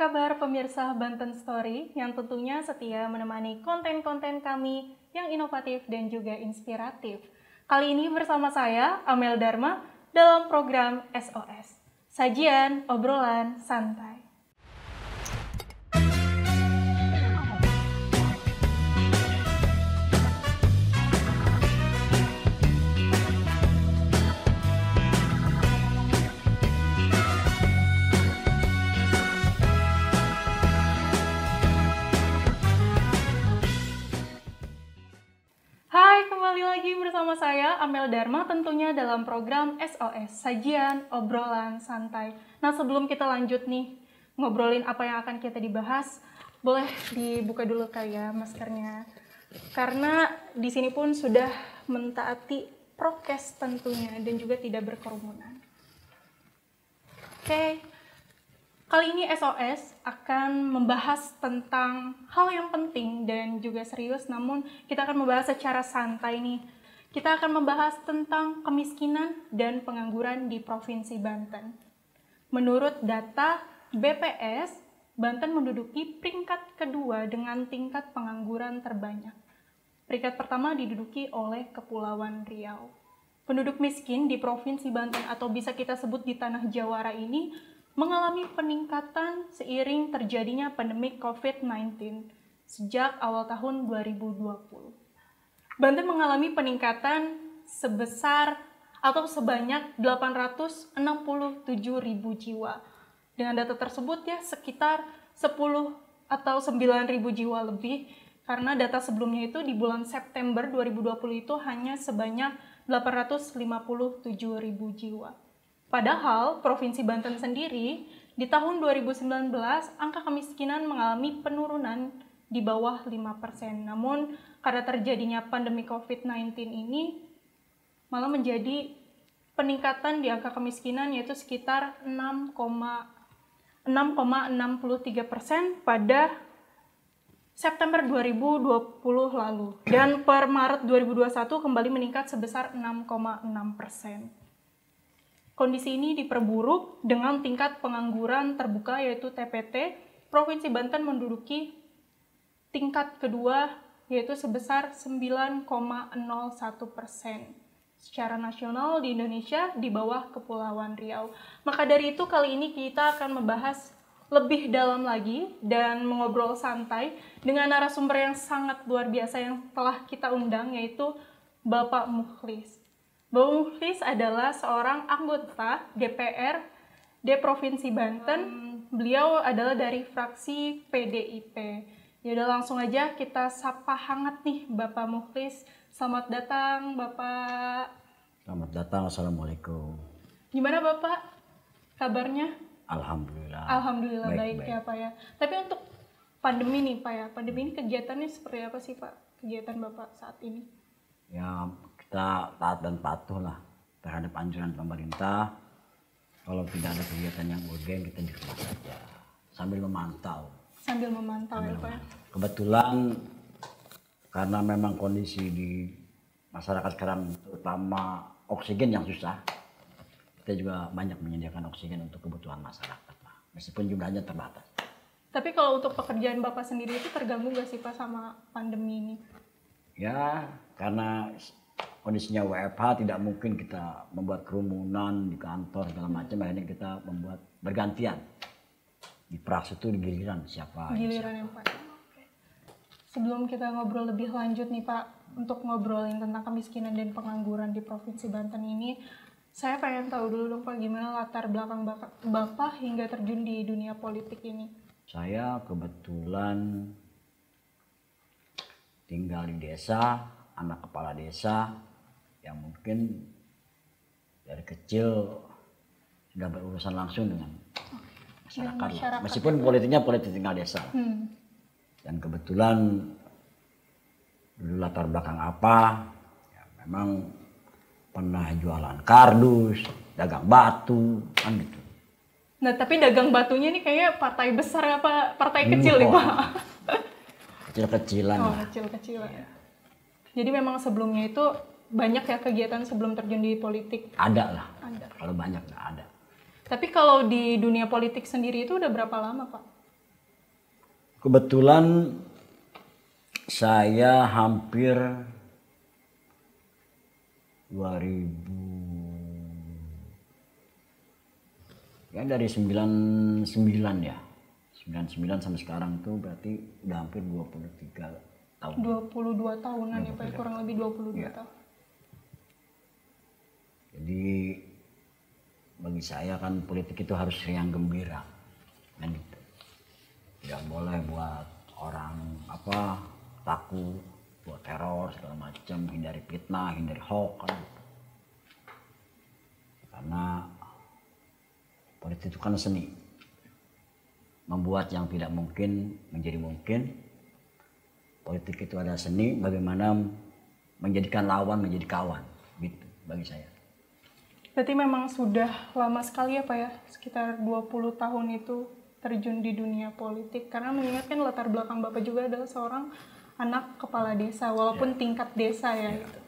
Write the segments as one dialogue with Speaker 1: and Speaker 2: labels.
Speaker 1: kabar pemirsa Banten Story yang tentunya setia menemani konten-konten kami yang inovatif dan juga inspiratif. Kali ini bersama saya, Amel Dharma, dalam program SOS, Sajian Obrolan Santai. Hai, kembali lagi bersama saya, Amel Dharma, tentunya dalam program SOS, Sajian Obrolan Santai. Nah, sebelum kita lanjut nih, ngobrolin apa yang akan kita dibahas, boleh dibuka dulu kali ya maskernya. Karena di sini pun sudah mentaati prokes tentunya dan juga tidak berkerumunan. Oke. Kali ini SOS akan membahas tentang hal yang penting dan juga serius, namun kita akan membahas secara santai nih. Kita akan membahas tentang kemiskinan dan pengangguran di Provinsi Banten. Menurut data BPS, Banten menduduki peringkat kedua dengan tingkat pengangguran terbanyak. Peringkat pertama diduduki oleh Kepulauan Riau. Penduduk miskin di Provinsi Banten atau bisa kita sebut di Tanah Jawara ini mengalami peningkatan seiring terjadinya pandemi COVID-19 sejak awal tahun 2020. Banten mengalami peningkatan sebesar atau sebanyak 867.000 jiwa. Dengan data tersebut ya sekitar 10 atau 9.000 jiwa lebih, karena data sebelumnya itu di bulan September 2020 itu hanya sebanyak 857.000 jiwa. Padahal Provinsi Banten sendiri di tahun 2019 angka kemiskinan mengalami penurunan di bawah 5%. Namun karena terjadinya pandemi COVID-19 ini malah menjadi peningkatan di angka kemiskinan yaitu sekitar 6,63% pada September 2020 lalu. Dan per Maret 2021 kembali meningkat sebesar 6,6%. Kondisi ini diperburuk dengan tingkat pengangguran terbuka yaitu TPT. Provinsi Banten menduduki tingkat kedua yaitu sebesar 9,01%. Secara nasional di Indonesia di bawah Kepulauan Riau. Maka dari itu kali ini kita akan membahas lebih dalam lagi dan mengobrol santai dengan narasumber yang sangat luar biasa yang telah kita undang yaitu Bapak Mukhlis. Bapak Mukhlis adalah seorang anggota DPR di Provinsi Banten. Beliau adalah dari fraksi PDIP. Ya udah langsung aja kita sapa hangat nih Bapak Mukhlis. Selamat datang Bapak.
Speaker 2: Selamat datang, Assalamualaikum.
Speaker 1: Gimana Bapak kabarnya?
Speaker 2: Alhamdulillah.
Speaker 1: Alhamdulillah baik ya Pak ya. Tapi untuk pandemi nih Pak ya, pandemi ini kegiatannya seperti apa sih Pak? Kegiatan Bapak saat ini?
Speaker 2: Ya kita taat dan patuh lah terhadap anjuran pemerintah. Kalau tidak ada kegiatan yang urgen kita di rumah saja sambil memantau.
Speaker 1: Sambil memantau ya Pak ya.
Speaker 2: Kebetulan karena memang kondisi di masyarakat sekarang terutama oksigen yang susah, kita juga banyak menyediakan oksigen untuk kebutuhan masyarakat lah, meskipun jumlahnya terbatas.
Speaker 1: Tapi kalau untuk pekerjaan Bapak sendiri itu terganggu nggak sih Pak sama pandemi ini?
Speaker 2: Ya karena kondisinya WFH tidak mungkin kita membuat kerumunan di kantor segala macam, akhirnya kita membuat bergantian. Di praksi itu giliran siapa?
Speaker 1: Giliran ya Pak. Sebelum kita ngobrol lebih lanjut nih Pak, untuk ngobrolin tentang kemiskinan dan pengangguran di Provinsi Banten ini, saya pengen tahu dulu dong Pak, gimana latar belakang Bapak hingga terjun di dunia politik ini?
Speaker 2: Saya kebetulan tinggal di desa, anak kepala desa yang mungkin dari kecil sudah berurusan langsung dengan masyarakat. Meskipun politiknya politik tinggal desa. Dan kebetulan dulu latar belakang apa, ya memang pernah jualan kardus, dagang batu, kan gitu.
Speaker 1: Nah tapi dagang batunya nih kayaknya partai besar apa partai kecil nih Pak?
Speaker 2: Kecil-kecilan.
Speaker 1: Oh kecil-kecilan. Ya. Jadi memang sebelumnya itu banyak ya kegiatan sebelum terjun di politik?
Speaker 2: Ada lah.
Speaker 1: Ada.
Speaker 2: Kalau banyak nggak ada.
Speaker 1: Tapi kalau di dunia politik sendiri itu udah berapa lama Pak?
Speaker 2: Kebetulan saya hampir 2000 ya dari 99 ya. 99 sampai sekarang tuh berarti udah hampir 23 tahun.
Speaker 1: 22 tahunan ya Pak, kurang lebih 22 tahun.
Speaker 2: Jadi bagi saya kan politik itu harus riang gembira. Kan gitu. Tidak boleh buat orang takut, buat teror segala macam, hindari fitnah, hindari hoax kan. Karena politik itu kan seni, membuat yang tidak mungkin menjadi mungkin. Politik itu ada seni bagaimana menjadikan lawan menjadi kawan, gitu bagi saya.
Speaker 1: Berarti memang sudah lama sekali ya Pak ya, sekitar 20 tahun itu terjun di dunia politik, karena mengingatkan latar belakang Bapak juga adalah seorang anak kepala desa, walaupun tingkat desa ya. Gitu.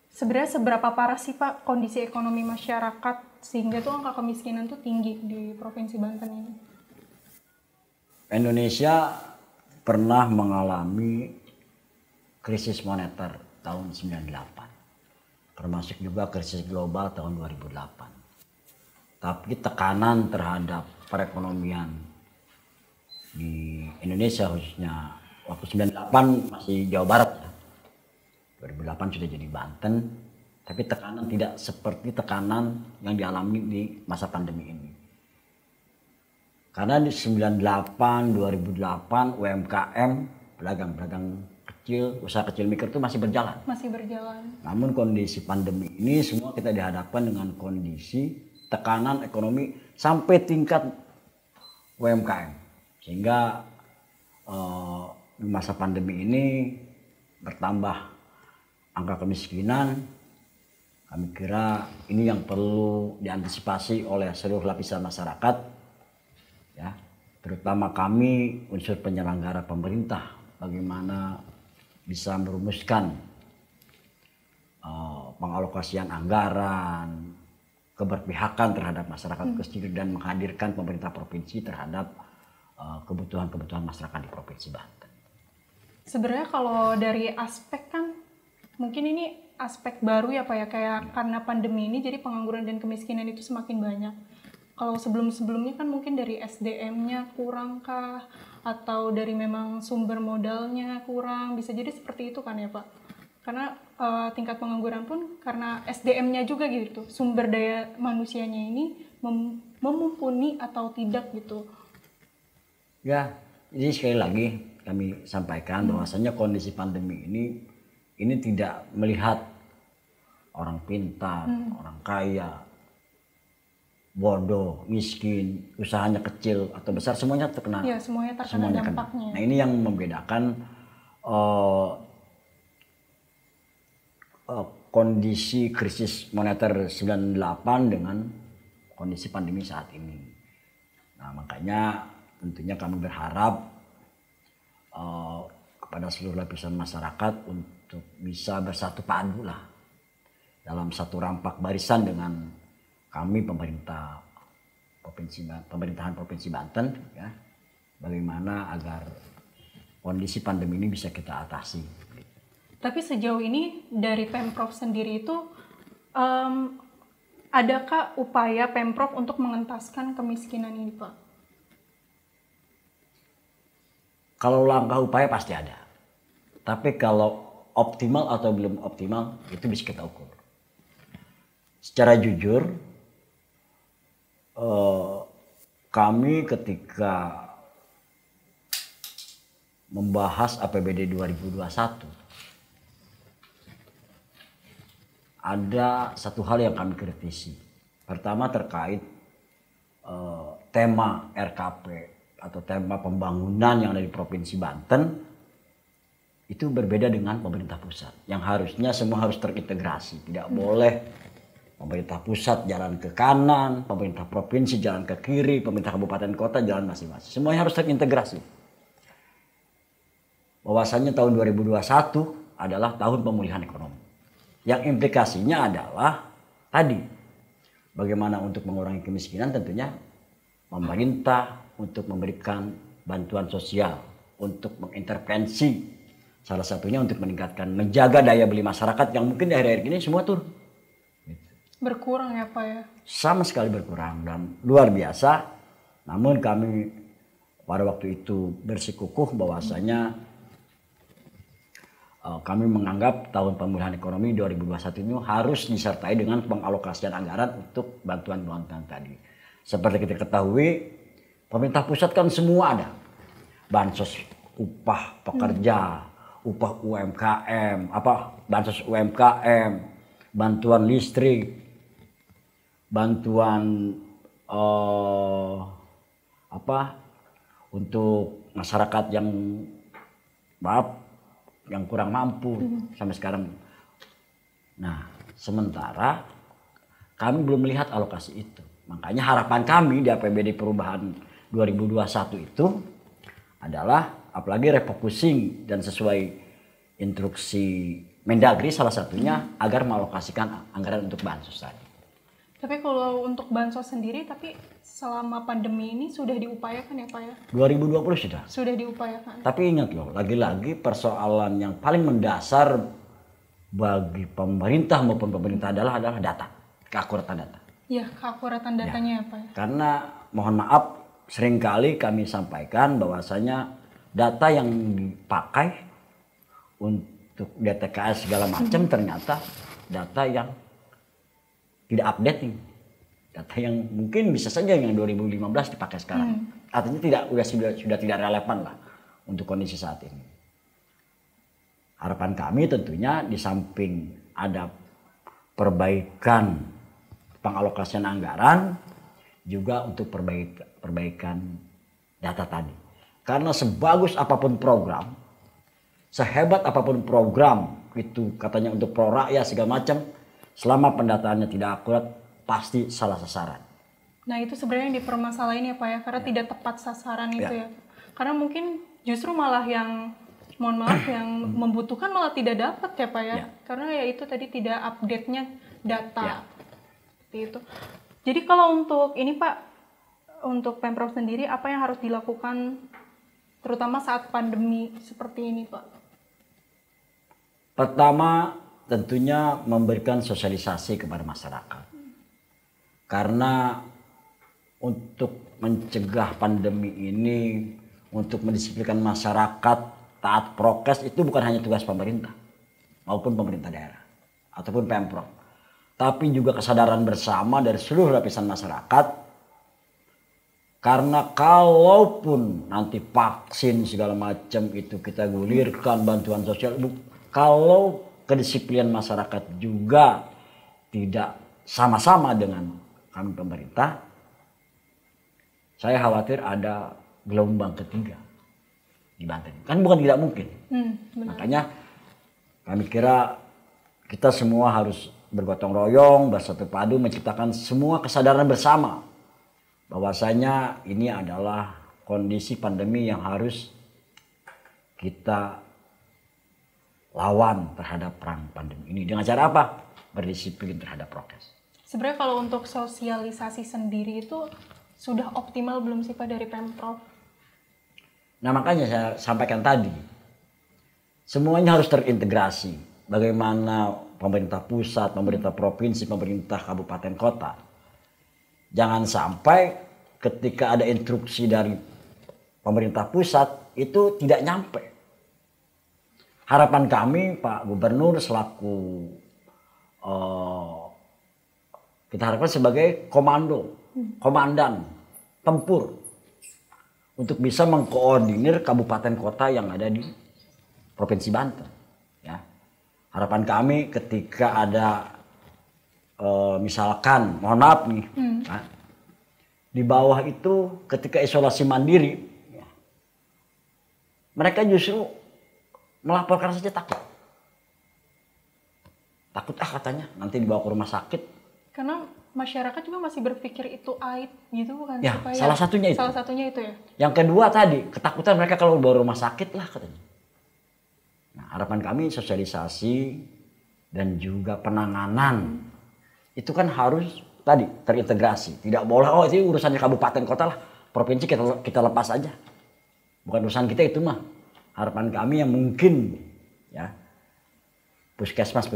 Speaker 1: Sebenarnya seberapa parah sih Pak kondisi ekonomi masyarakat sehingga tuh angka kemiskinan tuh tinggi di Provinsi Banten ini?
Speaker 2: Indonesia pernah mengalami krisis moneter tahun 98, termasuk juga krisis global tahun 2008. Tapi tekanan terhadap perekonomian di Indonesia khususnya waktu 98 masih Jawa Barat ya. 2008 sudah jadi Banten, tapi tekanan tidak seperti tekanan yang dialami di masa pandemi ini. Karena di 98, 2008 UMKM, pedagang kecil, usaha kecil mikro itu masih berjalan.
Speaker 1: Masih berjalan.
Speaker 2: Namun kondisi pandemi ini semua kita dihadapkan dengan kondisi tekanan ekonomi sampai tingkat UMKM. Sehingga di masa pandemi ini bertambah angka kemiskinan. Kami kira ini yang perlu diantisipasi oleh seluruh lapisan masyarakat, ya, terutama kami unsur penyelenggara pemerintah, bagaimana bisa merumuskan pengalokasian anggaran, keberpihakan terhadap masyarakat kecil dan menghadirkan pemerintah provinsi terhadap kebutuhan-kebutuhan masyarakat di Provinsi Banten.
Speaker 1: Sebenarnya kalau dari aspek kan mungkin ini aspek baru ya Pak ya, kayak karena pandemi ini jadi pengangguran dan kemiskinan itu semakin banyak. Kalau sebelum-sebelumnya kan mungkin dari SDM-nya kurang kah, atau dari memang sumber modalnya kurang, bisa jadi seperti itu kan ya Pak? Karena tingkat pengangguran pun karena SDM-nya juga gitu, sumber daya manusianya ini memumpuni atau tidak gitu.
Speaker 2: Ya, jadi sekali lagi kami sampaikan bahwasanya kondisi pandemi ini tidak melihat orang pintar, orang kaya, bodoh, miskin, usahanya kecil atau besar, semuanya terkena.
Speaker 1: Ya, semuanya terkena dampaknya.
Speaker 2: Nah, ini yang membedakan kondisi krisis moneter 98 dengan kondisi pandemi saat ini. Nah, makanya tentunya kami berharap kepada seluruh lapisan masyarakat untuk bisa bersatu padu lah dalam satu rampak barisan dengan kami pemerintahan Provinsi Banten, ya, bagaimana agar kondisi pandemi ini bisa kita atasi.
Speaker 1: Tapi sejauh ini dari Pemprov sendiri itu adakah upaya Pemprov untuk mengentaskan kemiskinan ini Pak?
Speaker 2: Kalau langkah upaya pasti ada, tapi kalau optimal atau belum optimal itu bisa kita ukur. Secara jujur, kami ketika membahas APBD 2021 ada satu hal yang kami kritisi. Pertama terkait tema RKP atau tema pembangunan yang ada di Provinsi Banten itu berbeda dengan pemerintah pusat yang harusnya semua harus terintegrasi. Tidak boleh pemerintah pusat jalan ke kanan, pemerintah provinsi jalan ke kiri, pemerintah kabupaten kota jalan masing-masing. Semuanya harus terintegrasi. Bahwasannya tahun 2021 adalah tahun pemulihan ekonomi. Yang implikasinya adalah tadi bagaimana untuk mengurangi kemiskinan, tentunya pemerintah untuk memberikan bantuan sosial untuk mengintervensi, salah satunya untuk menjaga daya beli masyarakat yang mungkin di akhir-akhir ini semua turun.
Speaker 1: Berkurang ya Pak ya?
Speaker 2: Sama sekali berkurang dan luar biasa. Namun kami pada waktu itu bersikukuh bahwasanya kami menganggap tahun pemulihan ekonomi 2021 ini harus disertai dengan pengalokasian anggaran untuk bantuan-bantuan tadi. Seperti kita ketahui, pemerintah pusat kan semua ada. Bansos upah pekerja, upah UMKM, bansos UMKM, bantuan listrik, bantuan untuk masyarakat yang yang kurang mampu sampai sekarang. Nah, sementara kami belum melihat alokasi itu. Makanya harapan kami di APBD Perubahan 2021 itu adalah apalagi refocusing dan sesuai instruksi Mendagri salah satunya agar mengalokasikan anggaran untuk bansos tadi.
Speaker 1: Tapi kalau untuk bansos sendiri, tapi selama pandemi ini sudah diupayakan ya Pak ya?
Speaker 2: 2020 sudah.
Speaker 1: Sudah diupayakan.
Speaker 2: Tapi ingat loh, lagi-lagi persoalan yang paling mendasar bagi pemerintah maupun pemerintah adalah data, keakuratan data.
Speaker 1: Ya, keakuratan datanya ya Pak ya?
Speaker 2: Karena mohon maaf, seringkali kami sampaikan bahwasanya data yang dipakai untuk DTKS segala macam ternyata data yang tidak update nih. Data yang mungkin bisa saja yang 2015 dipakai sekarang. Artinya sudah tidak relevan lah untuk kondisi saat ini. Harapan kami tentunya di samping ada perbaikan pengalokasian anggaran juga untuk perbaikan data tadi. Karena sebagus apapun program, sehebat apapun program itu katanya untuk pro rakyat segala macam, selama pendataannya tidak akurat pasti salah sasaran.
Speaker 1: Nah itu sebenarnya yang dipermasalahin ya Pak ya, karena tidak tepat sasaran itu ya. Karena mungkin justru malah yang mohon maaf yang membutuhkan malah tidak dapat ya Pak ya. Karena ya itu tadi tidak update-nya data. Seperti itu. Jadi kalau untuk ini Pak, untuk Pemprov sendiri apa yang harus dilakukan terutama saat pandemi seperti ini Pak?
Speaker 2: Pertama tentunya memberikan sosialisasi kepada masyarakat. Karena untuk mencegah pandemi ini, untuk mendisiplinkan masyarakat taat prokes itu bukan hanya tugas pemerintah maupun pemerintah daerah ataupun Pemprov. Tapi juga kesadaran bersama dari seluruh lapisan masyarakat. Karena kalaupun nanti vaksin segala macam itu kita gulirkan bantuan sosial, kalau kedisiplinan masyarakat juga tidak sama-sama dengan kami pemerintah, saya khawatir ada gelombang ketiga di Banten. Kan bukan tidak mungkin. Makanya kami kira kita semua harus bergotong royong, bersatu padu, menciptakan semua kesadaran bersama bahwasanya ini adalah kondisi pandemi yang harus kita lawan terhadap perang pandemi ini. Dengan cara apa? Berdisiplin terhadap prokes.
Speaker 1: Sebenarnya kalau untuk sosialisasi sendiri itu sudah optimal belum sih Pak dari Pemprov?
Speaker 2: Nah makanya saya sampaikan tadi, semuanya harus terintegrasi. Bagaimana pemerintah pusat, pemerintah provinsi, pemerintah kabupaten kota. Jangan sampai ketika ada instruksi dari pemerintah pusat itu tidak nyampe. Harapan kami Pak Gubernur selaku kita harapkan sebagai komandan tempur untuk bisa mengkoordinir kabupaten kota yang ada di Provinsi Banten. Ya. Harapan kami ketika ada misalkan, mohon maaf nih, di bawah itu ketika isolasi mandiri, ya, mereka justru melaporkan saja takut. Takut katanya nanti dibawa ke rumah sakit.
Speaker 1: Karena masyarakat juga masih berpikir itu aib gitu bukan?
Speaker 2: Ya, salah satunya itu.
Speaker 1: Salah satunya itu ya.
Speaker 2: Yang kedua tadi, ketakutan mereka kalau dibawa rumah sakit lah katanya. Nah, harapan kami sosialisasi dan juga penanganan itu kan harus tadi terintegrasi. Tidak boleh itu urusannya kabupaten kota lah, provinsi kita lepas aja. bukan urusan kita itu mah. Harapan kami yang mungkin ya puskesmas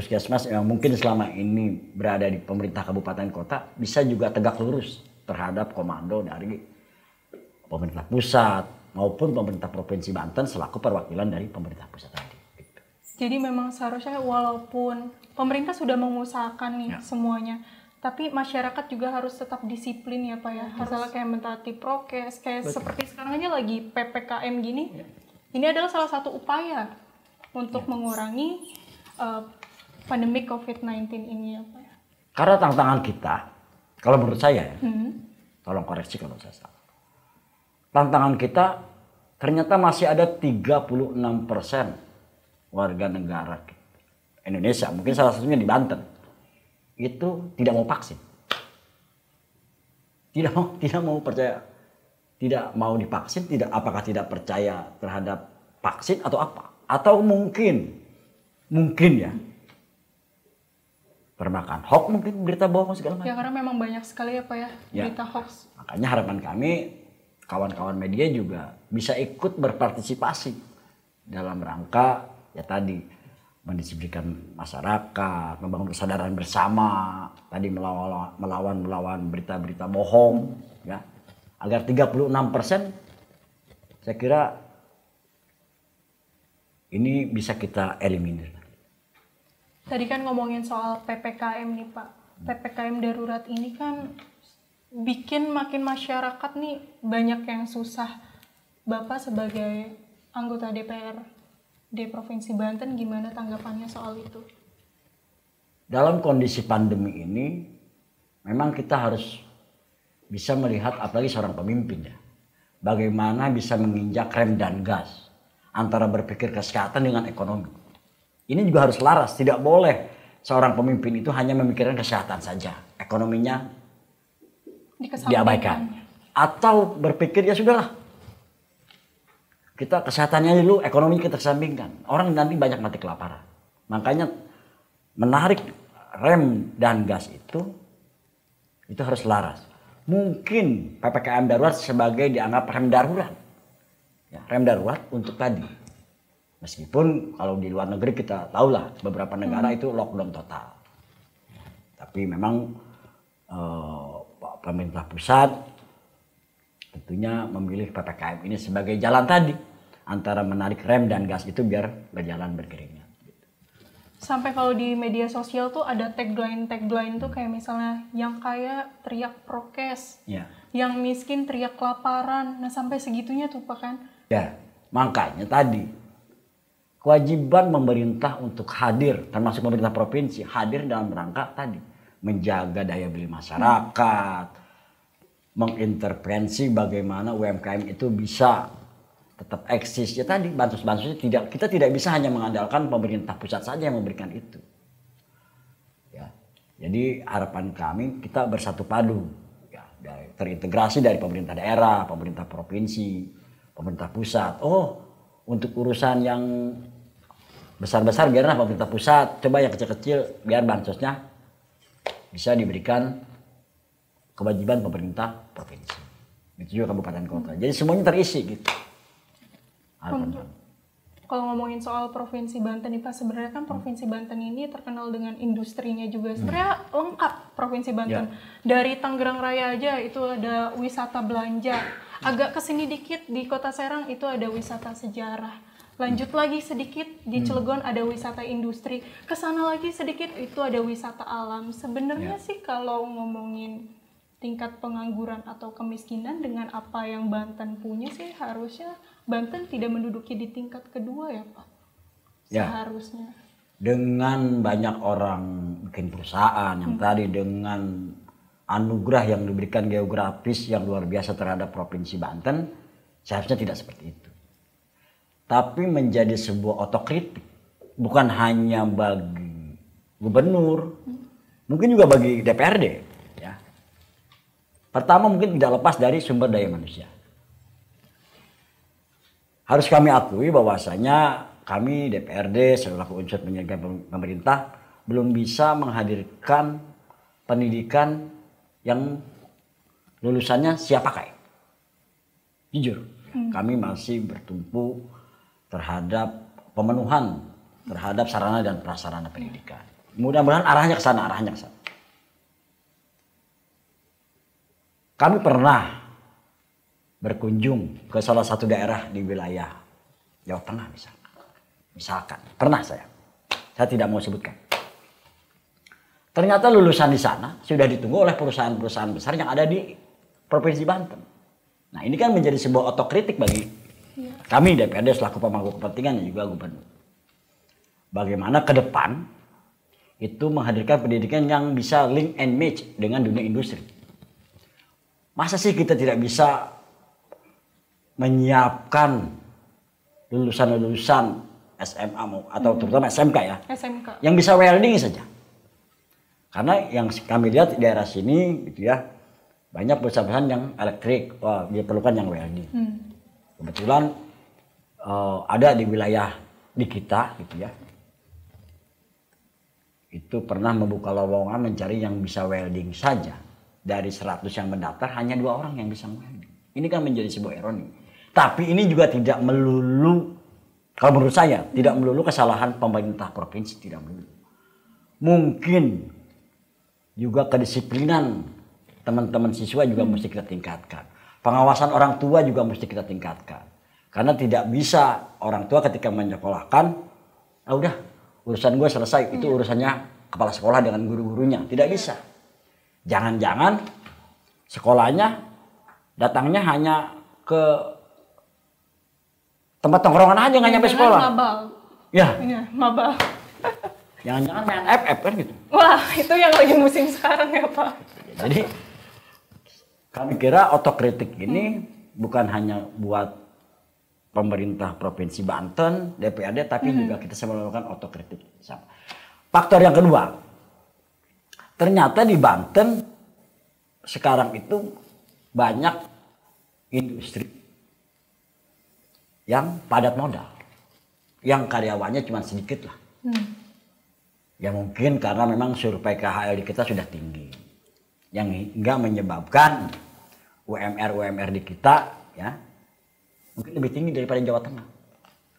Speaker 2: yang mungkin selama ini berada di pemerintah kabupaten kota bisa juga tegak lurus terhadap komando dari pemerintah pusat maupun pemerintah provinsi Banten selaku perwakilan dari pemerintah pusat tadi. Gitu.
Speaker 1: Jadi memang seharusnya walaupun pemerintah sudah mengusahakan nih semuanya, tapi masyarakat juga harus tetap disiplin ya Pak ya. Misalnya kayak mentaati prokes, kayak seperti sekarang aja lagi PPKM gini. Ini adalah salah satu upaya untuk mengurangi pandemi COVID-19 ini ya Pak.
Speaker 2: Karena tantangan kita, kalau menurut saya ya, tolong koreksi kalau saya salah. Tantangan kita ternyata masih ada 36% warga negara Indonesia, mungkin salah satunya di Banten, itu tidak mau vaksin. Tidak mau percaya, tidak mau divaksin, apakah tidak percaya terhadap vaksin atau apa? Atau mungkin ya termakan hoax, mungkin berita bohong segala macam.
Speaker 1: Ya karena memang banyak sekali ya Pak ya berita hoax.
Speaker 2: Makanya harapan kami kawan-kawan media juga bisa ikut berpartisipasi dalam rangka ya tadi mendisiplinkan masyarakat, membangun kesadaran bersama, tadi melawan berita-berita bohong ya. Agar 36% saya kira ini bisa kita eliminir.
Speaker 1: Tadi kan ngomongin soal PPKM nih Pak. PPKM darurat ini kan bikin makin masyarakat nih banyak yang susah. Bapak sebagai anggota DPR di Provinsi Banten gimana tanggapannya soal itu?
Speaker 2: Dalam kondisi pandemi ini memang kita harus bisa melihat apalagi seorang pemimpin ya. Bagaimana bisa menginjak rem dan gas antara berpikir kesehatan dengan ekonomi. Ini juga harus laras, tidak boleh seorang pemimpin itu hanya memikirkan kesehatan saja. Ekonominya diabaikan. Atau berpikir ya sudahlah. Kita kesehatannya dulu, ekonomi kita kesampingkan. Orang nanti banyak mati kelaparan. Makanya menarik rem dan gas itu harus laras. Mungkin PPKM darurat sebagai dianggap rem darurat. Ya, rem darurat untuk tadi. Meskipun kalau di luar negeri kita tahulah beberapa negara itu lockdown total. Tapi memang pemerintah pusat tentunya memilih PPKM ini sebagai jalan tadi antara menarik rem dan gas itu biar berjalan beriringan.
Speaker 1: Sampai kalau di media sosial tuh ada tagline tuh kayak misalnya yang kaya teriak prokes, yang miskin teriak kelaparan. Nah sampai segitunya tuh Pak kan?
Speaker 2: Ya makanya tadi kewajiban pemerintah untuk hadir, termasuk pemerintah provinsi hadir dalam rangka tadi menjaga daya beli masyarakat, mengintervensi bagaimana UMKM itu bisa tetap eksis. Ya tadi bansos-bansosnya kita tidak bisa hanya mengandalkan pemerintah pusat saja yang memberikan itu. Ya, jadi harapan kami kita bersatu padu, ya, terintegrasi dari pemerintah daerah, pemerintah provinsi, pemerintah pusat. Oh, untuk urusan yang besar-besar biarlah pemerintah pusat, coba yang kecil-kecil biar bansosnya bisa diberikan kewajiban pemerintah provinsi. Itu juga kabupaten kota. Jadi semuanya terisi gitu.
Speaker 1: Kalau ngomongin soal Provinsi Banten nih Pak, sebenarnya kan Provinsi Banten ini terkenal dengan industrinya juga. Sebenarnya lengkap Provinsi Banten. Dari Tangerang Raya aja itu ada wisata belanja. Agak kesini dikit di Kota Serang itu ada wisata sejarah. Lanjut lagi sedikit di Cilegon ada wisata industri. Kesana lagi sedikit itu ada wisata alam. Sebenarnya sih kalau ngomongin tingkat pengangguran atau kemiskinan dengan apa yang Banten punya sih harusnya Banten tidak menduduki di tingkat kedua ya Pak. Seharusnya.
Speaker 2: Dengan banyak orang bikin perusahaan yang tadi dengan anugerah yang diberikan geografis yang luar biasa terhadap Provinsi Banten, seharusnya tidak seperti itu. Tapi menjadi sebuah otokritik bukan hanya bagi gubernur, mungkin juga bagi DPRD. Ya. Pertama mungkin tidak lepas dari sumber daya manusia. Harus kami akui bahwasanya kami DPRD selaku unsur penyelenggara pemerintah belum bisa menghadirkan pendidikan yang lulusannya siap pakai. Jujur. Kami masih bertumpu terhadap pemenuhan terhadap sarana dan prasarana pendidikan. Mudah-mudahan arahnya ke sana, Kami pernah berkunjung ke salah satu daerah di wilayah Jawa Tengah misalkan. Pernah saya tidak mau sebutkan. Ternyata lulusan di sana sudah ditunggu oleh perusahaan-perusahaan besar yang ada di Provinsi Banten. Nah, ini kan menjadi sebuah otokritik bagi kami DPRD selaku pemangku kepentingan dan juga gubernur. Bagaimana ke depan itu menghadirkan pendidikan yang bisa link and match dengan dunia industri. Masa sih kita tidak bisa menyiapkan lulusan-lulusan SMA atau terutama SMK ya, yang bisa welding saja. Karena yang kami lihat di daerah sini gitu ya, banyak perusahaan yang elektrik, dia perlukan yang welding. Kebetulan ada di wilayah di kita gitu ya, itu pernah membuka lowongan mencari yang bisa welding saja. Dari 100 yang mendaftar hanya 2 orang yang bisa welding. Ini kan menjadi sebuah ironi. Tapi ini juga tidak melulu, kalau menurut saya, tidak melulu kesalahan pemerintah provinsi, tidak melulu. Mungkin juga kedisiplinan teman-teman siswa juga mesti kita tingkatkan. Pengawasan orang tua juga mesti kita tingkatkan. Karena tidak bisa orang tua ketika menyekolahkan, udah urusan gue selesai, itu urusannya kepala sekolah dengan guru-gurunya. Tidak bisa. Jangan-jangan sekolahnya datangnya hanya ke tempat tongkrongan aja, nggak nyampe sekolah.
Speaker 1: Mabal.
Speaker 2: Ya.
Speaker 1: Iya, mabal.
Speaker 2: Jangan-jangan main FF kan gitu.
Speaker 1: Wah, itu yang lagi musim sekarang ya Pak.
Speaker 2: Jadi kami kira otokritik ini bukan hanya buat pemerintah Provinsi Banten, DPRD, tapi juga kita sama melakukan otokritik. Faktor yang kedua, ternyata di Banten sekarang itu banyak industri yang padat modal, yang karyawannya cuma sedikit lah. Ya mungkin karena memang survei KHL di kita sudah tinggi, yang hingga menyebabkan UMR di kita ya mungkin lebih tinggi daripada Jawa Tengah.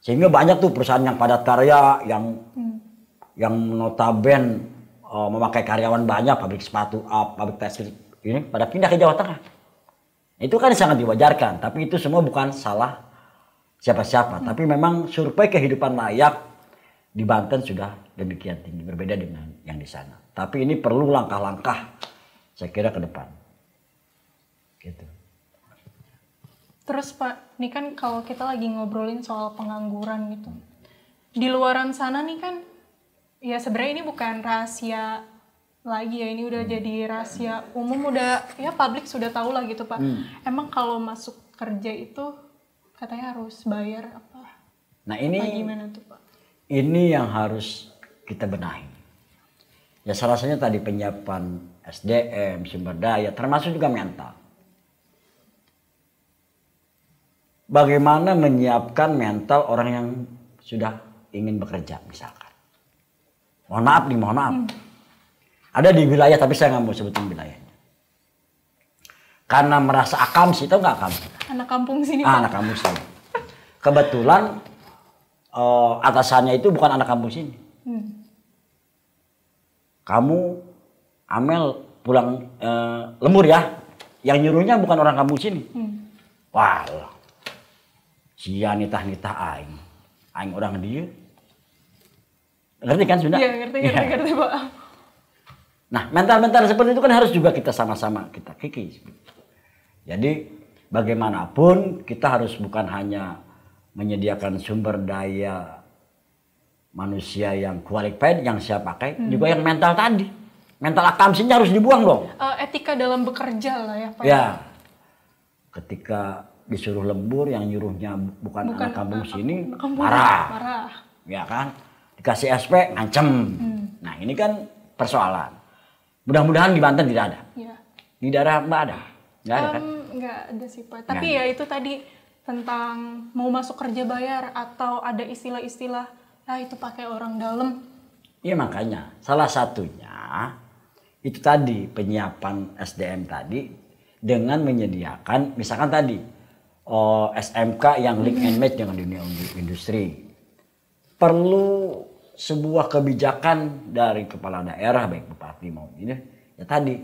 Speaker 2: Sehingga banyak tuh perusahaan yang padat karya, yang notaben memakai karyawan banyak, pabrik sepatu, pabrik tekstil ini pada pindah ke Jawa Tengah. Itu kan sangat diwajarkan, tapi itu semua bukan salah siapa-siapa. Tapi memang survei kehidupan layak di Banten sudah demikian tinggi, berbeda dengan yang di sana. Tapi ini perlu langkah-langkah, saya kira ke depan. Gitu.
Speaker 1: Terus Pak, ini kan kalau kita lagi ngobrolin soal pengangguran gitu, di luaran sana nih kan, ya sebenarnya ini bukan rahasia lagi ya, ini udah jadi rahasia umum, udah ya publik sudah tahu lah gitu Pak. Emang kalau masuk kerja itu katanya harus bayar apa?
Speaker 2: Nah ini
Speaker 1: gimana tuh Pak?
Speaker 2: Ini yang harus kita benahi. Ya salah satunya tadi penyiapan SDM, sumber daya, termasuk juga mental. Bagaimana menyiapkan mental orang yang sudah ingin bekerja misalkan. Mohon maaf. Ada di wilayah tapi saya nggak mau sebutin wilayahnya. Karena merasa akamsi, tahu nggak akamsi?
Speaker 1: Anak kampung sini Pak.
Speaker 2: Anak kampung sini. Kebetulan atasannya itu bukan anak kampung sini. Kamu Amel pulang lembur ya. Yang nyuruhnya bukan orang kampung sini. Wah, sia nitah aing. Aing orang dia. Ngerti kan sudah?
Speaker 1: Iya, ngerti Pak.
Speaker 2: Nah, mental-mental seperti itu kan harus juga kita sama-sama kita kikis. Jadi bagaimanapun kita harus bukan hanya menyediakan sumber daya manusia yang qualified, yang siap pakai, juga yang mental tadi. Mental akamsinya harus dibuang dong.
Speaker 1: Etika dalam bekerja lah ya Pak.
Speaker 2: Ya, ketika disuruh lembur yang nyuruhnya bukan anak kampung sini, marah. Ya kan? Dikasih SP, ngancem. Nah ini kan persoalan. Mudah-mudahan di Banten tidak ada.
Speaker 1: Ya.
Speaker 2: Di daerah Mbak ada? Nggak ada kan?
Speaker 1: Nggak ada sih Pak. Tapi ya itu tadi tentang mau masuk kerja bayar atau ada istilah-istilah, itu pakai orang dalam.
Speaker 2: Iya makanya salah satunya itu tadi penyiapan SDM tadi dengan menyediakan misalkan tadi SMK yang link and match dengan dunia industri. Perlu sebuah kebijakan dari kepala daerah, baik bupati maupun ini, ya tadi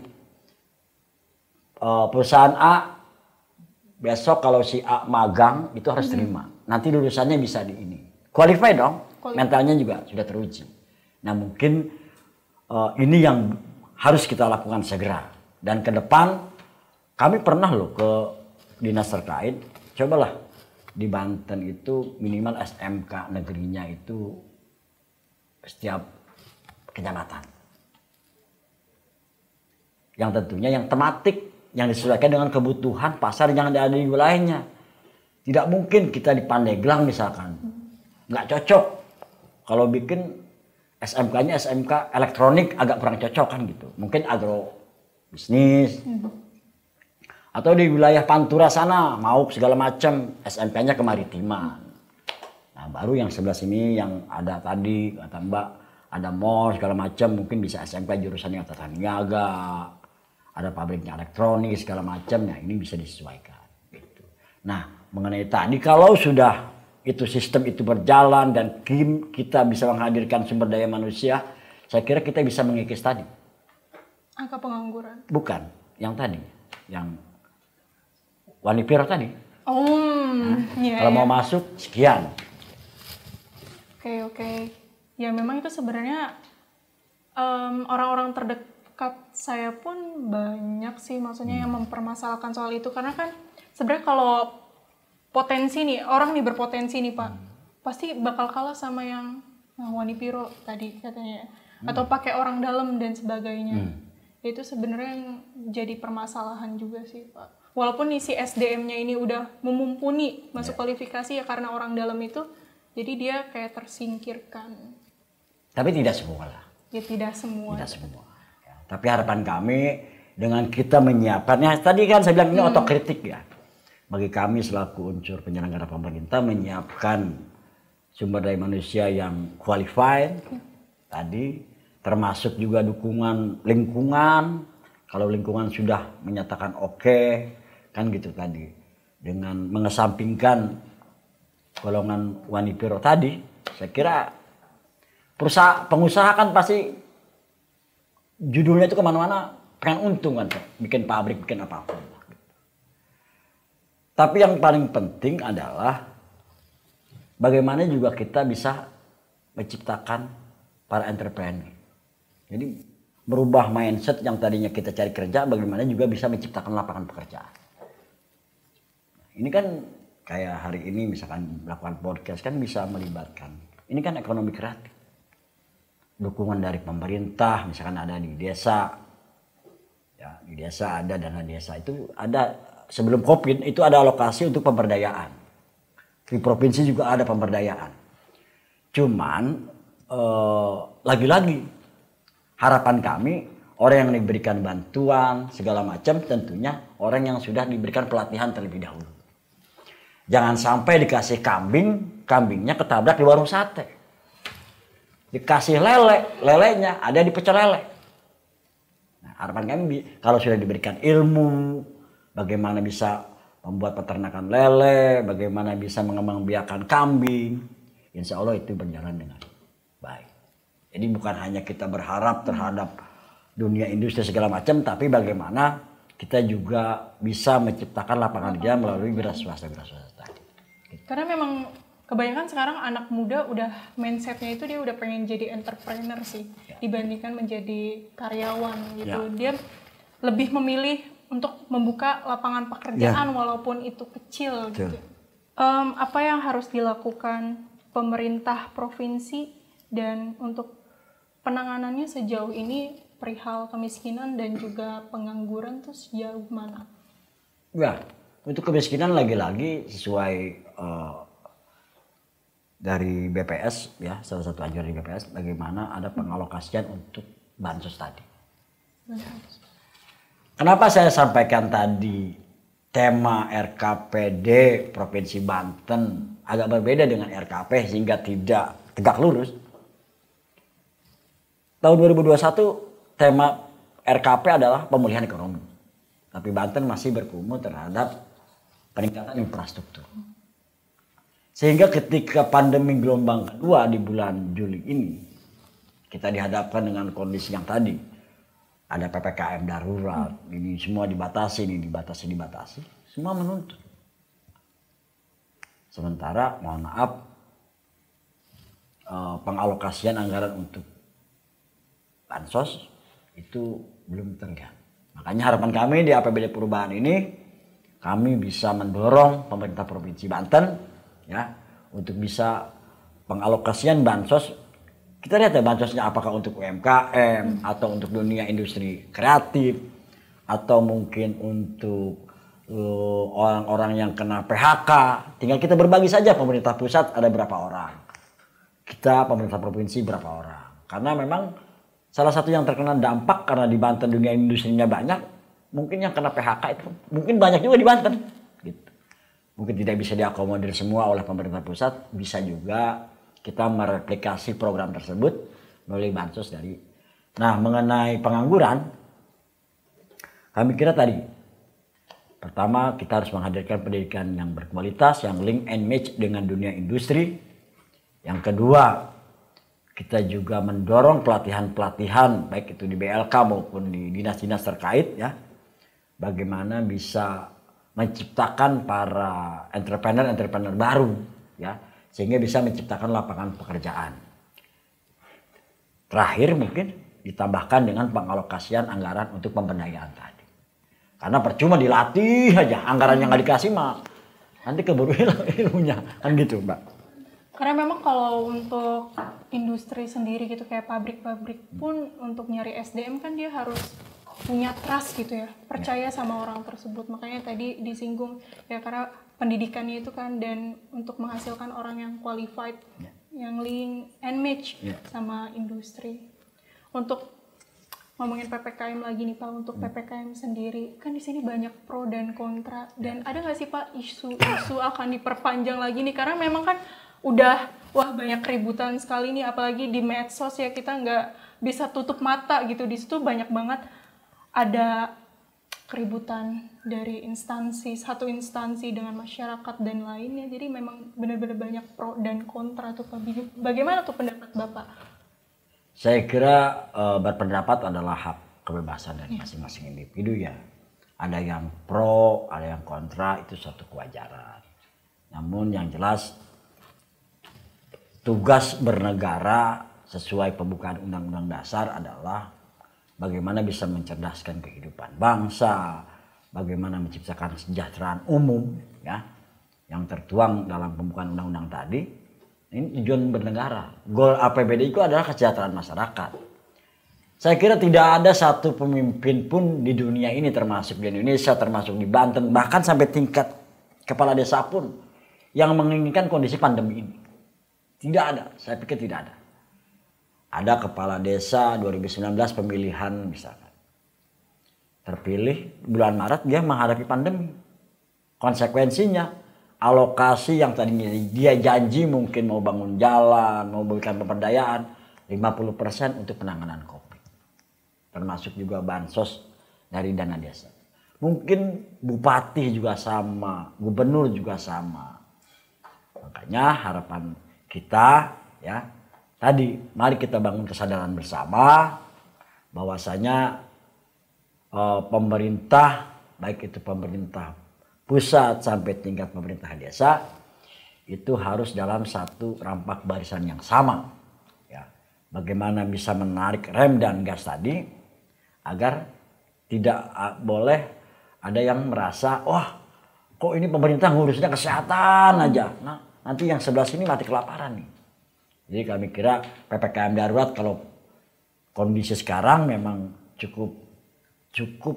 Speaker 2: perusahaan A besok kalau si A magang itu harus terima. Nanti lulusannya bisa di ini. Qualify dong, mentalnya juga sudah teruji. Nah mungkin ini yang harus kita lakukan segera. Dan ke depan kami pernah loh ke dinas terkait, cobalah di Banten itu minimal SMK negerinya itu setiap kecamatan. Yang tentunya yang tematik, yang disesuaikan dengan kebutuhan pasar yang ada di wilayahnya. Tidak mungkin kita di Pandeglang misalkan, nggak cocok. Kalau bikin SMK-nya SMK elektronik agak kurang cocok kan gitu. Mungkin agrobisnis. Atau di wilayah Pantura sana mau segala macam SMK-nya kemaritiman. Nah baru yang sebelah sini yang ada tadi kata Mbak ada mall segala macam mungkin bisa SMK jurusan yang tata niaga, ada pabriknya elektronik segala macam. Nah ini bisa disesuaikan. Gitu. Nah mengenai tadi kalau sudah itu sistem itu berjalan dan kita bisa menghadirkan sumber daya manusia, saya kira kita bisa mengikis tadi.
Speaker 1: Angka pengangguran? Bukan,
Speaker 2: yang tadi, yang Wanipiro tadi.
Speaker 1: Iya,
Speaker 2: kalau mau masuk sekian.
Speaker 1: Oke. Ya memang itu sebenarnya orang-orang terdekat saya pun banyak sih maksudnya yang mempermasalahkan soal itu karena kan sebenarnya kalau potensi nih orang nih berpotensi nih Pak pasti bakal kalah sama yang Wanipiro tadi katanya atau pakai orang dalam dan sebagainya. Itu sebenarnya yang jadi permasalahan juga sih Pak. Walaupun isi SDM-nya ini udah memumpuni masuk kualifikasi ya karena orang dalam itu, jadi dia kayak tersingkirkan.
Speaker 2: Tapi tidak semua lah.
Speaker 1: Ya tidak semua.
Speaker 2: Tidak semua. Ya, tapi harapan kami dengan kita menyiapkannya, tadi kan saya bilang ini otokritik ya. Bagi kami selaku unsur penyelenggara pemerintah menyiapkan sumber daya manusia yang qualified tadi, termasuk juga dukungan lingkungan. Kalau lingkungan sudah menyatakan oke, kan gitu tadi, dengan mengesampingkan golongan Wanipiro tadi, saya kira pengusaha kan pasti judulnya itu kemana-mana pengen untung kan, bikin pabrik, bikin apapun. Tapi yang paling penting adalah bagaimana juga kita bisa menciptakan para entrepreneur. Jadi merubah mindset yang tadinya kita cari kerja, bagaimana juga bisa menciptakan lapangan pekerjaan. Ini kan kayak hari ini misalkan melakukan podcast kan bisa melibatkan. Ini kan ekonomi kreatif. Dukungan dari pemerintah, misalkan ada di desa. Ya, di desa ada dana desa itu ada sebelum Covid itu ada alokasi untuk pemberdayaan. Di provinsi juga ada pemberdayaan. Cuman lagi-lagi harapan kami orang yang diberikan bantuan segala macam tentunya orang yang sudah diberikan pelatihan terlebih dahulu. Jangan sampai dikasih kambing, kambingnya ketabrak di warung sate. Dikasih lele, lelenya ada di pecel lele. Nah, harapan kami kalau sudah diberikan ilmu, bagaimana bisa membuat peternakan lele, bagaimana bisa mengembangbiakan kambing, insya Allah itu berjalan dengan baik. Jadi bukan hanya kita berharap terhadap dunia industri segala macam, tapi bagaimana kita juga bisa menciptakan lapangan kerja melalui wira swasta tadi.
Speaker 1: Karena memang kebanyakan sekarang anak muda udah mindsetnya itu dia udah pengen jadi entrepreneur sih dibandingkan menjadi karyawan gitu. Dia lebih memilih untuk membuka lapangan pekerjaan walaupun itu kecil gitu. Apa yang harus dilakukan pemerintah provinsi dan untuk penanganannya sejauh ini perihal kemiskinan dan juga pengangguran tuh sejauh mana?
Speaker 2: Ya, untuk kemiskinan lagi-lagi sesuai dari BPS ya, salah satu anjuran di BPS bagaimana ada pengalokasian untuk bansos tadi. Kenapa saya sampaikan tadi tema RKPD Provinsi Banten agak berbeda dengan RKP sehingga tidak tegak lurus. Tahun 2021 tema RKP adalah pemulihan ekonomi. Tapi Banten masih bergumul terhadap peningkatan infrastruktur. Sehingga ketika pandemi gelombang kedua di bulan Juli ini, kita dihadapkan dengan kondisi yang tadi. Ada PPKM darurat, ini semua dibatasi, semua menuntut. Sementara, mohon maaf, pengalokasian anggaran untuk bansos itu belum terlihat. Makanya harapan kami di APBD perubahan ini, kami bisa mendorong pemerintah Provinsi Banten ya untuk bisa pengalokasian bansos. Kita lihat ya bansosnya apakah untuk UMKM atau untuk dunia industri kreatif atau mungkin untuk orang-orang yang kena PHK. Tinggal kita berbagi saja, pemerintah pusat ada berapa orang, kita pemerintah provinsi berapa orang. Karena memang salah satu yang terkena dampak karena di Banten dunia industrinya banyak, mungkin yang kena PHK itu mungkin banyak juga di Banten. Gitu. Mungkin tidak bisa diakomodir semua oleh pemerintah pusat, bisa juga kita mereplikasi program tersebut melalui bansos dari. Nah, mengenai pengangguran, kami kira tadi, pertama kita harus menghadirkan pendidikan yang berkualitas, yang link and match dengan dunia industri. Yang kedua, kita juga mendorong pelatihan-pelatihan baik itu di BLK maupun di dinas-dinas terkait ya. Bagaimana bisa menciptakan para entrepreneur baru ya, sehingga bisa menciptakan lapangan pekerjaan. Terakhir mungkin ditambahkan dengan pengalokasian anggaran untuk pemberdayaan tadi. Karena percuma dilatih aja, anggaran yang nggak dikasih mah nanti keburu hilang ilmunya, kan gitu Mbak.
Speaker 1: Karena memang kalau untuk industri sendiri gitu kayak pabrik-pabrik pun untuk nyari SDM kan dia harus punya trust gitu ya, percaya sama orang tersebut. Makanya tadi disinggung ya karena pendidikannya itu kan dan untuk menghasilkan orang yang qualified, yang link and match sama industri. Untuk ngomongin PPKM lagi nih Pak, untuk PPKM sendiri kan di sini banyak pro dan kontra, dan ada nggak sih Pak isu akan diperpanjang lagi nih karena memang kan udah banyak keributan sekali nih, apalagi di medsos ya, kita nggak bisa tutup mata gitu, di situ banyak banget ada keributan dari satu instansi dengan masyarakat dan lainnya. Jadi memang benar-benar banyak pro dan kontra tuh Pak. Bagaimana tuh pendapat Bapak?
Speaker 2: Saya kira berpendapat adalah hak kebebasan dari masing-masing individu ya. Ada yang pro, ada yang kontra, itu suatu kewajaran. Namun yang jelas tugas bernegara sesuai pembukaan Undang-Undang Dasar adalah bagaimana bisa mencerdaskan kehidupan bangsa, bagaimana menciptakan kesejahteraan umum ya, yang tertuang dalam pembukaan undang-undang tadi. Ini tujuan bernegara. Goal APBD itu adalah kesejahteraan masyarakat. Saya kira tidak ada satu pemimpin pun di dunia ini, termasuk di Indonesia, termasuk di Banten, bahkan sampai tingkat kepala desa pun yang menginginkan kondisi pandemi ini. Tidak ada, saya pikir tidak ada. Ada kepala desa 2019 pemilihan misalkan. Terpilih bulan Maret dia menghadapi pandemi. Konsekuensinya alokasi yang tadinya dia janji mungkin mau bangun jalan, mau berikan pemberdayaan 50% untuk penanganan COVID. Termasuk juga bansos dari dana desa. Mungkin bupati juga sama, gubernur juga sama. Makanya harapan kita ya tadi, mari kita bangun kesadaran bersama bahwasanya pemerintah, baik itu pemerintah pusat sampai tingkat pemerintah desa, itu harus dalam satu rampak barisan yang sama ya. Bagaimana bisa menarik rem dan gas tadi agar tidak boleh ada yang merasa kok ini pemerintah ngurusnya kesehatan aja, nah nanti yang sebelah sini mati kelaparan nih. Jadi kami kira PPKM darurat kalau kondisi sekarang memang cukup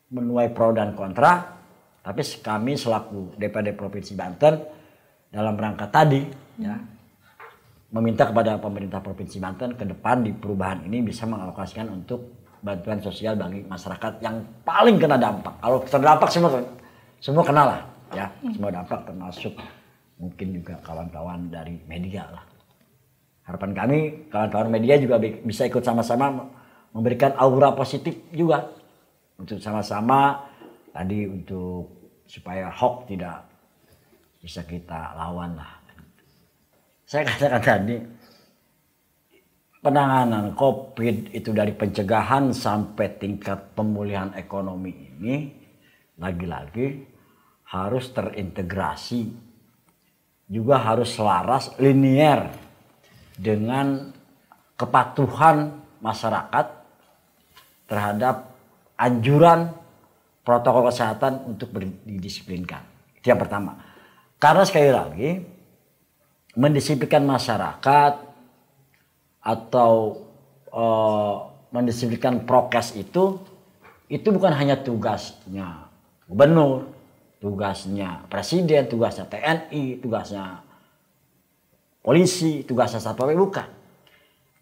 Speaker 2: menuai pro dan kontra, tapi kami selaku DPD Provinsi Banten dalam rangka tadi ya meminta kepada pemerintah Provinsi Banten ke depan di perubahan ini bisa mengalokasikan untuk bantuan sosial bagi masyarakat yang paling kena dampak. Kalau terdampak semua kena lah ya, semua dampak termasuk mungkin juga kawan-kawan dari media lah. Harapan kami kawan-kawan media juga bisa ikut sama-sama memberikan aura positif juga untuk sama-sama tadi untuk supaya hoax tidak bisa kita lawan lah. Saya katakan tadi, penanganan COVID itu dari pencegahan sampai tingkat pemulihan ekonomi ini lagi-lagi harus terintegrasi, juga harus selaras, linier dengan kepatuhan masyarakat terhadap anjuran protokol kesehatan untuk didisiplinkan. Itu yang pertama. Karena sekali lagi mendisiplinkan masyarakat atau mendisiplinkan prokes itu bukan hanya tugasnya gubernur, tugasnya presiden, tugasnya TNI, tugasnya polisi, tugasnya satpol pp, bukan.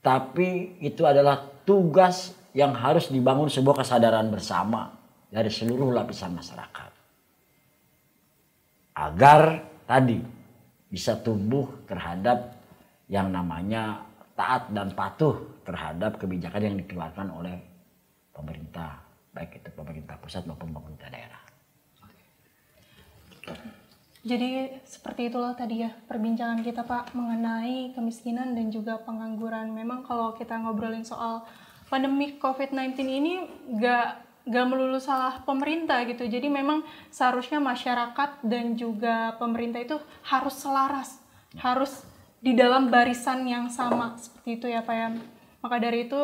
Speaker 2: Tapi itu adalah tugas yang harus dibangun sebuah kesadaran bersama dari seluruh lapisan masyarakat. Agar tadi bisa tumbuh terhadap yang namanya taat dan patuh terhadap kebijakan yang dikeluarkan oleh pemerintah, baik itu pemerintah pusat maupun pemerintah daerah.
Speaker 1: Jadi seperti itulah tadi ya perbincangan kita Pak mengenai kemiskinan dan juga pengangguran. Memang kalau kita ngobrolin soal pandemi COVID-19 ini gak melulu salah pemerintah gitu. Jadi memang seharusnya masyarakat dan juga pemerintah itu harus selaras, harus di dalam barisan yang sama seperti itu ya Pak ya. Maka dari itu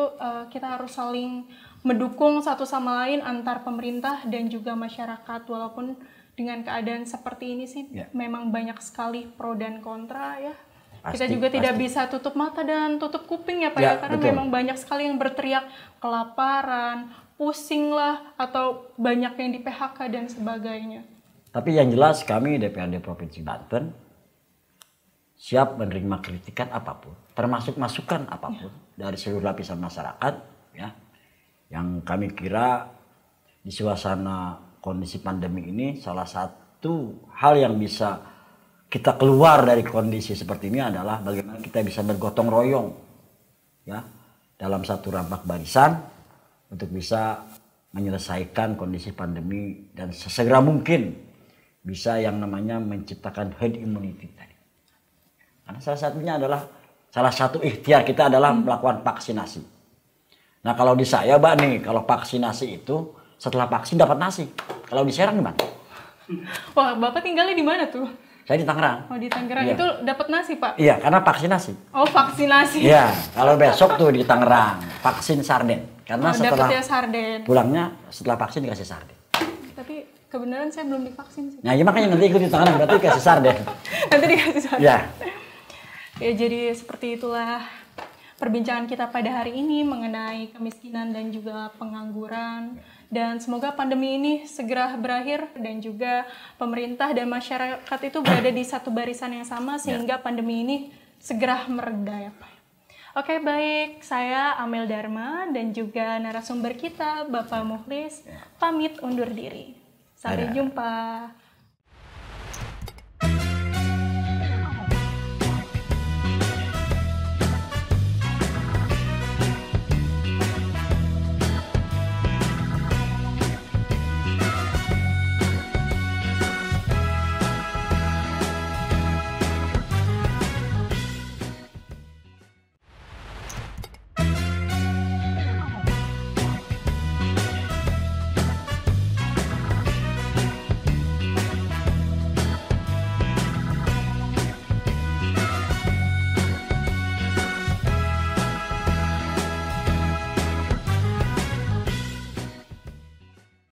Speaker 1: kita harus saling mendukung satu sama lain antar pemerintah dan juga masyarakat. Walaupun dengan keadaan seperti ini sih memang banyak sekali pro dan kontra ya. Kita juga tidak bisa tutup mata dan tutup kuping ya Pak ya, karena betul. Memang banyak sekali yang berteriak kelaparan, pusing lah, atau banyak yang di PHK dan sebagainya.
Speaker 2: Tapi yang jelas kami DPRD Provinsi Banten siap menerima kritikan apapun, termasuk masukan apapun dari seluruh lapisan masyarakat ya. Yang kami kira di suasana kondisi pandemi ini salah satu hal yang bisa kita keluar dari kondisi seperti ini adalah bagaimana kita bisa bergotong royong ya dalam satu rampak barisan untuk bisa menyelesaikan kondisi pandemi dan sesegera mungkin bisa yang namanya menciptakan herd immunity tadi. Karena salah satu ikhtiar kita adalah melakukan vaksinasi. Nah kalau di saya Mbak nih, kalau vaksinasi itu setelah vaksin dapat nasi. Kalau di Serang gimana?
Speaker 1: Wah, Bapak tinggalnya di mana tuh?
Speaker 2: Saya di Tangerang.
Speaker 1: Oh, di Tangerang itu dapat nasi, Pak?
Speaker 2: Iya, karena vaksinasi.
Speaker 1: Oh, vaksinasi.
Speaker 2: Iya, kalau besok tuh di Tangerang, vaksin sarden. Karena setelah
Speaker 1: sarden.
Speaker 2: Pulangnya setelah vaksin dikasih sarden.
Speaker 1: Tapi kebenaran saya belum divaksin sih.
Speaker 2: Nah, ya makanya nanti ikut di Tangerang berarti dikasih sarden.
Speaker 1: Nanti dikasih sarden.
Speaker 2: Ya.
Speaker 1: Ya, jadi seperti itulah perbincangan kita pada hari ini mengenai kemiskinan dan juga pengangguran. Dan semoga pandemi ini segera berakhir dan juga pemerintah dan masyarakat itu berada di satu barisan yang sama sehingga pandemi ini segera mereda ya Pak. Oke, baik, saya Amel Dharma dan juga narasumber kita Bapak Mukhlis pamit undur diri. Sampai jumpa.